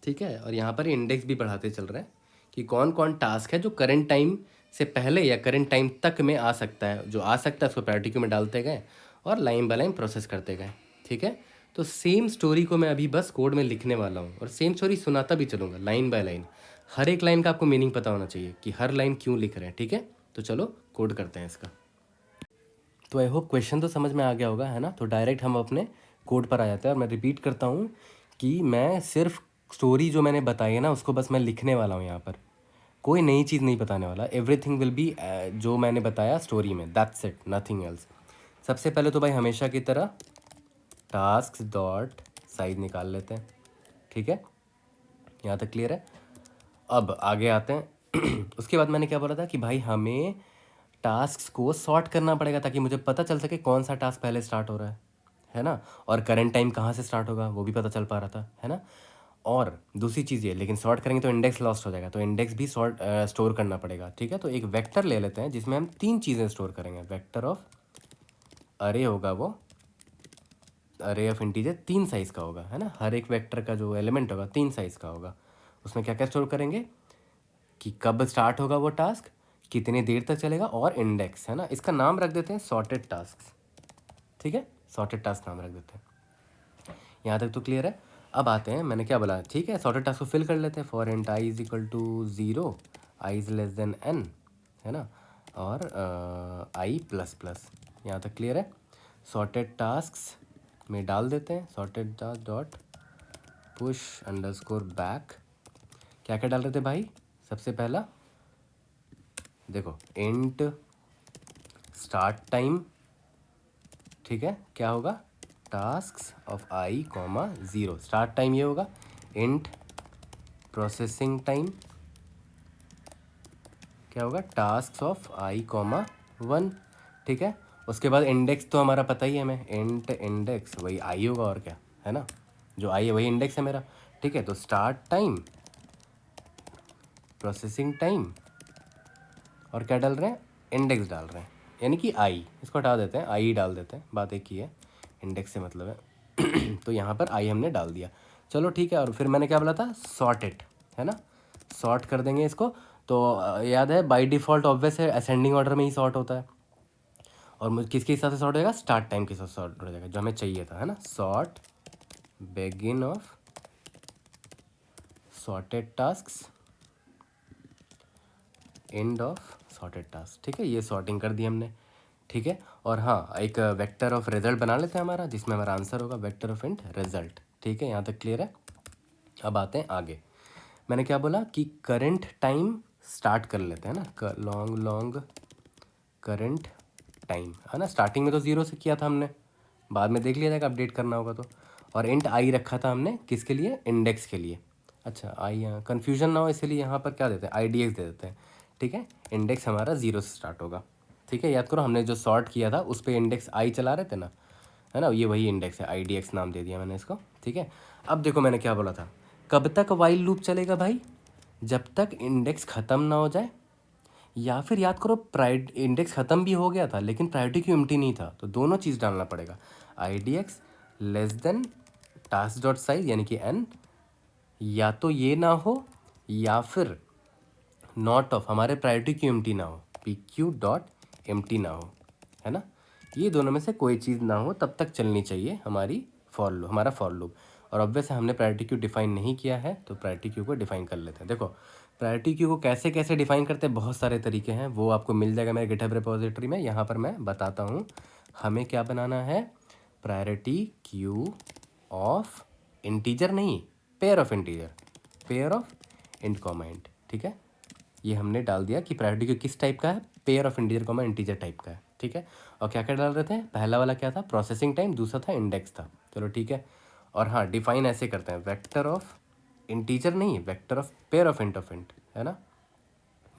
ठीक है, और यहाँ पर इंडेक्स भी बढ़ाते चल रहे हैं कि कौन कौन टास्क है जो करंट टाइम से पहले या करंट टाइम तक में आ सकता है, जो आ सकता है उसको प्रायोरिटी क्यू में डालते गए और लाइन बाय लाइन प्रोसेस करते गए। ठीक है, तो सेम स्टोरी को मैं अभी बस कोड में लिखने वाला हूँ और सेम स्टोरी सुनाता भी चलूँगा लाइन बाय लाइन। हर एक लाइन का आपको मीनिंग पता होना चाहिए कि हर लाइन क्यों लिख रहे हैं। ठीक है, तो चलो कोड करते हैं इसका। तो आई होप क्वेश्चन तो समझ में आ गया होगा, है ना। तो डायरेक्ट हम अपने कोड पर आ जाते हैं और मैं रिपीट करता हूँ कि मैं सिर्फ स्टोरी जो मैंने बताई है ना उसको बस मैं लिखने वाला हूँ यहाँ पर, कोई नई चीज़ नहीं बताने वाला। एवरीथिंग विल बी जो मैंने बताया स्टोरी में, दैट्स इट, नथिंग एल्स। सबसे पहले तो भाई हमेशा की तरह टास्क डॉट साइज निकाल लेते हैं। ठीक है, यहाँ तक क्लियर है। अब आगे आते हैं। उसके बाद मैंने क्या बोला था कि भाई हमें टास्क को सॉर्ट करना पड़ेगा ताकि मुझे पता चल सके कौन सा टास्क पहले स्टार्ट हो रहा है ना, और करंट टाइम कहाँ से स्टार्ट होगा वो भी पता चल पा रहा था, है ना। और दूसरी चीज़ ये, लेकिन सॉर्ट करेंगे तो इंडेक्स लॉस्ट हो जाएगा, तो इंडेक्स भी स्टोर करना पड़ेगा। ठीक है, तो एक वेक्टर ले लेते हैं जिसमें हम 3 चीज़ें स्टोर करेंगे। वेक्टर ऑफ अरे होगा वो, अरे ऑफ इंटीजर 3 साइज़ का होगा, है ना, हर एक वेक्टर का जो एलिमेंट होगा 3 साइज़ का होगा। उसमें क्या क्या स्टोर करेंगे कि कब स्टार्ट होगा वो टास्क, कितनी देर तक चलेगा, और इंडेक्स, है ना। इसका नाम रख देते हैं सॉर्टेड टास्क, ठीक है, सॉर्टेड टास्क नाम रख देते हैं। यहाँ तक तो क्लियर है। अब आते हैं, मैंने क्या बोला, ठीक है, सॉर्टेड टास्क को फिल कर लेते हैं। For int i is equal to 0, i is less than n, है ना, और आई प्लस प्लस। यहाँ तक क्लियर है। सॉर्टेड टास्क में डाल देते हैं sorted task dot push underscore back. क्या क्या डाल रहे थे भाई, सबसे पहला देखो इंट स्टार्ट टाइम, ठीक है, क्या होगा, tasks of I comma 0, start time ये होगा। इंट प्रोसेसिंग टाइम क्या होगा, टास्क्स ऑफ आई कॉमा 1, ठीक है। उसके बाद इंडेक्स तो हमारा पता ही है हमें, इंट इंडेक्स वही आई होगा और क्या, है ना, जो आई है वही इंडेक्स है मेरा, ठीक है। तो स्टार्ट टाइम, प्रोसेसिंग टाइम, और क्या डाल रहे हैं, इंडेक्स डाल रहे हैं, यानी कि आई, इसको हटा देते हैं, आई डाल देते हैं, बात एक ही है, इंडेक्स से मतलब है। तो यहाँ पर आई हमने डाल दिया, चलो ठीक है। और फिर मैंने क्या बोला था, सॉर्टेड, है ना, सॉर्ट कर देंगे इसको। तो याद है बाय डिफ़ॉल्ट ऑब्वियस है असेंडिंग ऑर्डर में ही सॉर्ट होता है, और किसके हिसाब से सॉर्ट हो जाएगा, स्टार्ट टाइम के साथ सॉर्ट हो जाएगा, जो हमें चाहिए था, है ना। Sort begin of sorted tasks, end of sorted task, ठीक है, ये सॉर्टिंग कर दी हमने, ठीक है। और हाँ, एक वेक्टर ऑफ रिजल्ट बना लेते हैं हमारा, जिसमें हमारा आंसर होगा वेक्टर ऑफ इंट रिजल्ट, ठीक है, यहाँ तक क्लियर है। अब आते हैं आगे, मैंने क्या बोला कि करंट टाइम स्टार्ट कर लेते हैं ना, लॉन्ग लॉन्ग करंट टाइम, है ना। स्टार्टिंग में तो 0 से किया था हमने, बाद में देख लिया जाएगा अपडेट करना होगा तो। और इंट आई रखा था हमने किसके लिए, इंडेक्स के लिए। अच्छा, आई यहाँ कन्फ्यूजन ना हो इसलिए यहाँ पर क्या देते हैं, आई डी एक्स दे देते हैं, ठीक है। इंडेक्स हमारा 0 से स्टार्ट होगा, ठीक है। याद करो हमने जो सॉर्ट किया था उस पर इंडेक्स आई चला रहे थे ना, है ना, ये वही इंडेक्स है, आई डी एक्स नाम दे दिया मैंने इसको, ठीक है। अब देखो मैंने क्या बोला था, कब तक वाइल लूप चलेगा भाई, जब तक इंडेक्स ख़त्म ना हो जाए, या फिर याद करो प्राइड इंडेक्स ख़त्म भी हो गया था लेकिन प्रायोरिटी क्यू एम्प्टी नहीं था, तो दोनों चीज़ डालना पड़ेगा, आई d x less then task dot size यानी कि n, या तो ये ना हो या फिर नॉट ऑफ हमारे प्रायोरिटी क्यू एम्प्टी ना हो, पी क्यू डॉट एम्प्टी ना हो, है ना। ये दोनों में से कोई चीज़ ना हो तब तक चलनी चाहिए हमारी फॉर लूप, हमारा फॉर लूप। और ऑब्वियस हमने प्रायोरिटी क्यू डिफाइन नहीं किया है, तो प्रायोरिटी क्यू को डिफाइन कर लेते हैं। देखो प्रायोरिटी क्यू को कैसे कैसे डिफाइन करते हैं, बहुत सारे तरीके हैं, वो आपको मिल जाएगा मेरे गिटहब रिपोजिटरी में। यहाँ पर मैं बताता हूँ हमें क्या बनाना है, प्रायोरिटी क्यू ऑफ इंटीजर नहीं, pair of integer, pair of int comma int, ठीक है। ये हमने डाल दिया कि प्रायोरिटी क्यू किस टाइप का है, pair of integer comma integer type का है, ठीक है। और क्या क्या डाल रहे थे, पहला वाला क्या था, प्रोसेसिंग टाइम, दूसरा था इंडेक्स था, चलो ठीक है। और हाँ, डिफाइन ऐसे करते हैं, वेक्टर ऑफ इंटीजर नहीं, vector of pair of int, है ना।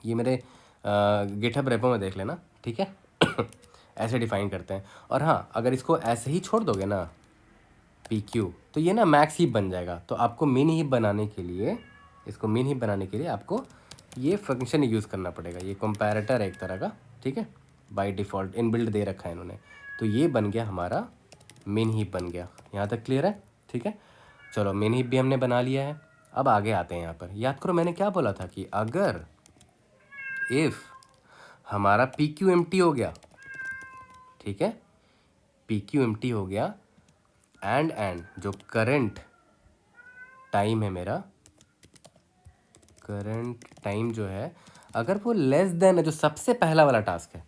ये मेरे गिटहब रेपो में देख लेना, ठीक है। ऐसे डिफाइन करते हैं। और हाँ, अगर इसको ऐसे ही छोड़ दोगे ना पी क्यू, तो ये ना मैक्स हीप बन जाएगा। तो आपको मिन हीप बनाने के लिए, इसको मिन हीप बनाने के लिए आपको ये फंक्शन यूज़ करना पड़ेगा, ये कंपैरेटर है एक तरह का, ठीक है, बाय डिफ़ॉल्ट इनबिल्ट दे रखा है इन्होंने। तो ये बन गया हमारा मिन हीप बन गया, यहाँ तक क्लियर है, ठीक है। चलो मिन हीप भी हमने बना लिया है। अब आगे आते हैं, यहाँ पर याद करो मैंने क्या बोला था कि अगर इफ़ हमारा पी क्यू एम टी हो गया, ठीक है, पी क्यू एम टी हो गया, एंड जो करंट टाइम है मेरा, करंट टाइम जो है अगर वो लेस देन है, जो सबसे पहला वाला टास्क है,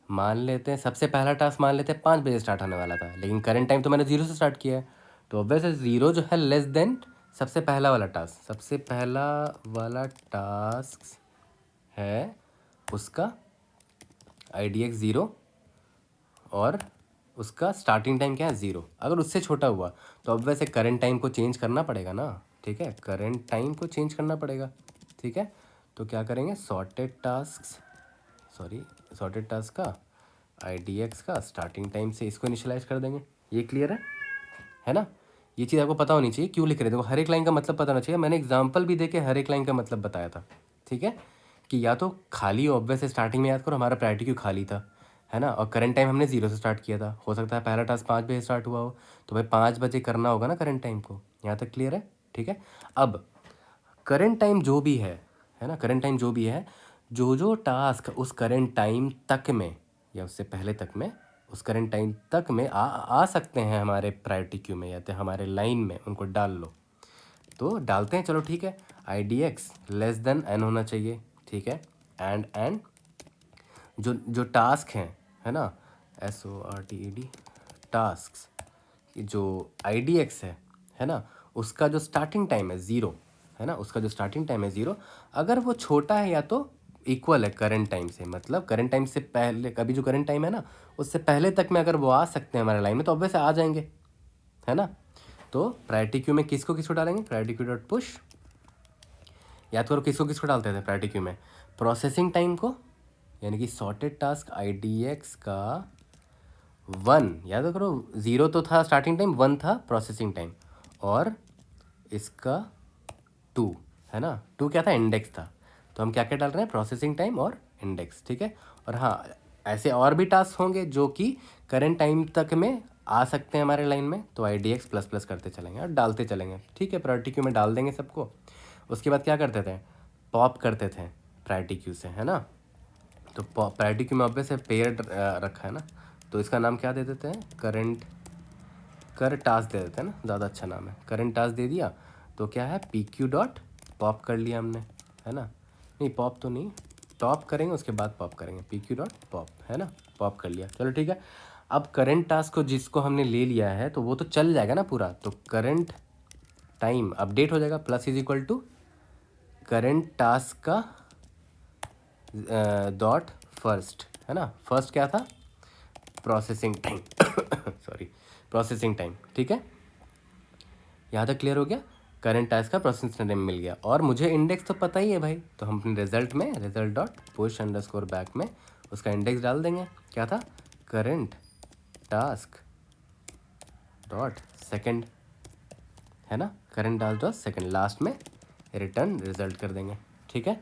मान लेते हैं सबसे पहला टास्क मान लेते हैं 5 बजे स्टार्ट होने वाला था, लेकिन करंट टाइम तो मैंने 0 से स्टार्ट किया है, तो ऑब्वियस है 0 जो है लेस देन सबसे पहला वाला टास्क, सबसे पहला वाला टास्क है उसका आई डी एक्स 0 और उसका स्टार्टिंग टाइम क्या है 0। अगर उससे छोटा हुआ तो अब वैसे करंट टाइम को चेंज करना पड़ेगा ना, ठीक है, करंट टाइम को चेंज करना पड़ेगा, ठीक है। तो क्या करेंगे, सॉर्टेड टास्क का आई डी एक्स का स्टार्टिंग टाइम से इसको इनिशियलाइज कर देंगे। ये क्लियर है ना। ये चीज़ आपको पता होनी चाहिए क्यों लिख रहे थे, देखो हर एक लाइन का मतलब पता होना चाहिए। मैंने एग्जाम्पल भी देके हर एक लाइन का मतलब बताया था, ठीक है, कि या तो खाली ऑब्वियस स्टार्टिंग में याद करो हमारा प्रायोरिटी क्यों खाली था, है ना, और करंट टाइम हमने 0 से स्टार्ट किया था, हो सकता है पहला टास्क 5 बजे स्टार्ट हुआ हो, तो भाई 5 बजे करना होगा ना करंट टाइम को। यहाँ तक क्लियर है, ठीक है। अब करंट टाइम जो भी है ना, करंट टाइम जो भी है, जो टास्क उस करंट टाइम तक में या उससे पहले तक में, उस करंट टाइम तक में आ सकते हैं हमारे प्रायोरिटी क्यू में या तो हमारे लाइन में, उनको डाल लो। तो डालते हैं, चलो ठीक है। I d x less than n होना चाहिए, ठीक है। एंड जो जो टास्क हैं, है ना, SORTED टास्क, जो आई डी एक्स है ना, उसका जो स्टार्टिंग टाइम है 0, है ना, उसका जो स्टार्टिंग टाइम है 0, अगर वो छोटा है या तो इक्वल है करंट टाइम से, मतलब करंट टाइम से पहले, कभी जो करंट टाइम है ना उससे पहले तक में अगर वो आ सकते हैं हमारे लाइन में तो ऑब्वियस आ जाएंगे, है ना। तो प्रायोरिटी क्यू में किसको किसको डालेंगे, प्रायोरिटी क्यू डॉट पुश, याद करो किसको किसको डालते थे प्रायोरिटी क्यू में, प्रोसेसिंग टाइम को, यानी कि sorted task I d x का 1, याद करो 0 तो था स्टार्टिंग टाइम, 1 था प्रोसेसिंग टाइम, और इसका 2, है ना, 2 क्या था, इंडेक्स था। तो हम क्या क्या डाल रहे हैं, प्रोसेसिंग टाइम और इंडेक्स, ठीक है। और हाँ, ऐसे और भी टास्क होंगे जो कि करंट टाइम तक में आ सकते हैं हमारे लाइन में, तो आई डी एक्स प्लस प्लस करते चलेंगे और डालते चलेंगे, ठीक है। प्रायोरिटी क्यू में डाल देंगे सबको। उसके बाद क्या करते थे, पॉप करते थे प्रायोरिटी क्यू से, है ना। तो प्रायोरिटी क्यू में ऑब्वियस है पेयर रखा है ना, तो इसका नाम क्या दे देते हैं, करंट कर टास्क दे देते हैं ना, ज़्यादा अच्छा नाम है, करंट टास्क दे दिया। तो क्या है, पी क्यू डॉट पॉप कर लिया हमने, है ना, नहीं पॉप तो नहीं, टॉप करेंगे उसके बाद पॉप करेंगे, पी क्यू डॉट पॉप, है ना, पॉप कर लिया, चलो ठीक है। अब करंट टास्क को जिसको हमने ले लिया है तो वो तो चल जाएगा ना पूरा, तो करंट टाइम अपडेट हो जाएगा, plus is equal to current task का डॉट फर्स्ट, है ना, फर्स्ट क्या था, processing time sorry, processing time, ठीक है। यहाँ तक क्लियर हो गया, करंट टास्क का प्रोसेसिंग टाइम मिल गया, और मुझे इंडेक्स तो पता ही है भाई, तो हम अपने रिजल्ट में result dot push underscore back में उसका इंडेक्स डाल देंगे, क्या था, करंट टास्क डॉट सेकंड, है ना, current task dot second, last में रिटर्न रिजल्ट कर देंगे, ठीक है।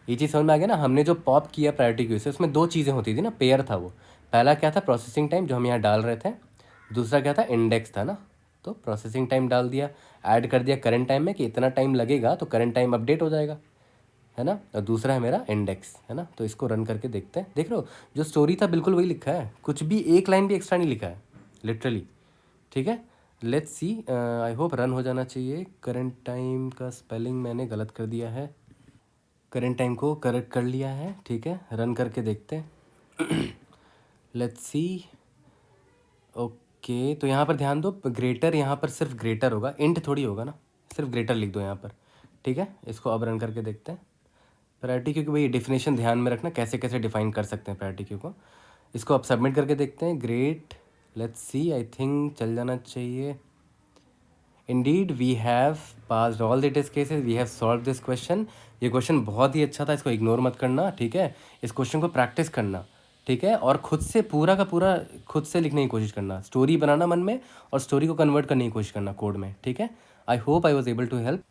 ये चीज़ समझ में आ गया ना। हमने जो पॉप किया प्रायोरिटी क्यू से उसमें 2 चीज़ें होती थी ना, पेयर था वो, पहला क्या था, प्रोसेसिंग टाइम जो हम यहाँ डाल रहे थे, दूसरा क्या था, इंडेक्स था ना। तो प्रोसेसिंग टाइम डाल दिया, ऐड कर दिया करंट टाइम में कि इतना टाइम लगेगा, तो करंट टाइम अपडेट हो जाएगा, है ना। और दूसरा है मेरा इंडेक्स, है ना। तो इसको रन करके देखते हैं, देख रहे हो जो स्टोरी था बिल्कुल वही लिखा है, कुछ भी एक लाइन भी एक्स्ट्रा नहीं लिखा है, लिटरली, ठीक है। Let's see, I hope run हो जाना चाहिए। करंट टाइम का स्पेलिंग मैंने गलत कर दिया है, करंट टाइम को करेक्ट कर लिया है, ठीक है, रन करके देखते हैं लेट्स सी। ओके, तो यहाँ पर ध्यान दो, ग्रेटर यहाँ पर सिर्फ ग्रेटर होगा, इंट थोड़ी होगा ना, सिर्फ ग्रेटर लिख दो यहाँ पर, ठीक है। इसको अब रन करके देखते हैं प्रायोरिटी क्यू की, भाई डिफिनेशन ध्यान में रखना, कैसे कैसे डिफाइन कर सकते हैं प्रायोरिटी क्यू को। इसको अब सबमिट करके देखते हैं, great, let's see, I think चल जाना चाहिए। Indeed we have passed all the test cases, we have solve this question. ये क्वेश्चन बहुत ही अच्छा था, इसको इग्नोर मत करना, ठीक है। इस क्वेश्चन को प्रैक्टिस करना, ठीक है, और खुद से पूरा का पूरा खुद से लिखने की कोशिश करना, स्टोरी बनाना मन में और स्टोरी को कन्वर्ट करने की कोशिश करना कोड में, ठीक है। I hope I was able to help,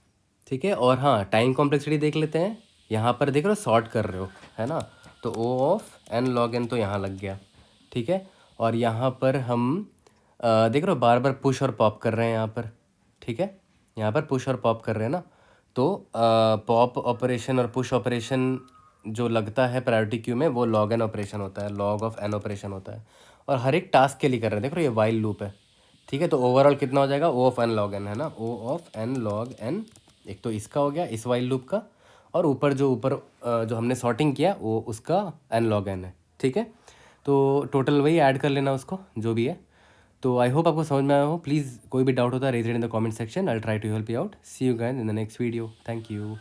ठीक है। और हाँ, टाइम कॉम्प्लेक्सिटी देख लेते हैं, यहाँ पर देख रहे हो सॉर्ट कर रहे हो, है ना, तो ओ ऑफ एन लॉग एन तो यहाँ लग गया, ठीक है। और यहाँ पर हम देख रहे हो बार बार पुश और पॉप कर रहे हैं यहाँ पर, ठीक है, यहाँ पर पुश और पॉप कर रहे हैं ना। तो पॉप ऑपरेशन और पुश ऑपरेशन जो लगता है प्रायोरिटी क्यू में वो लॉग एन ऑपरेशन होता है, लॉग ऑफ एन ऑपरेशन होता है, और हर एक टास्क के लिए कर रहे हैं, देख रहे हो ये वाइल लूप है, ठीक है। तो ओवरऑल कितना हो जाएगा, ओ ऑफ एन लॉग एन, है ना, ओ ऑफ एन लॉग एन, एक तो इसका हो गया इस वाइल लूप का, और ऊपर जो हमने सॉर्टिंग किया वो उसका एन लॉग एन है, ठीक है। तो टोटल वही ऐड कर लेना उसको, जो भी है। तो आई होप आपको समझ में आया हो। प्लीज़ कोई भी डाउट होता है raise it in the comment section, I will try to help you out. See you guys in the next video, thank you.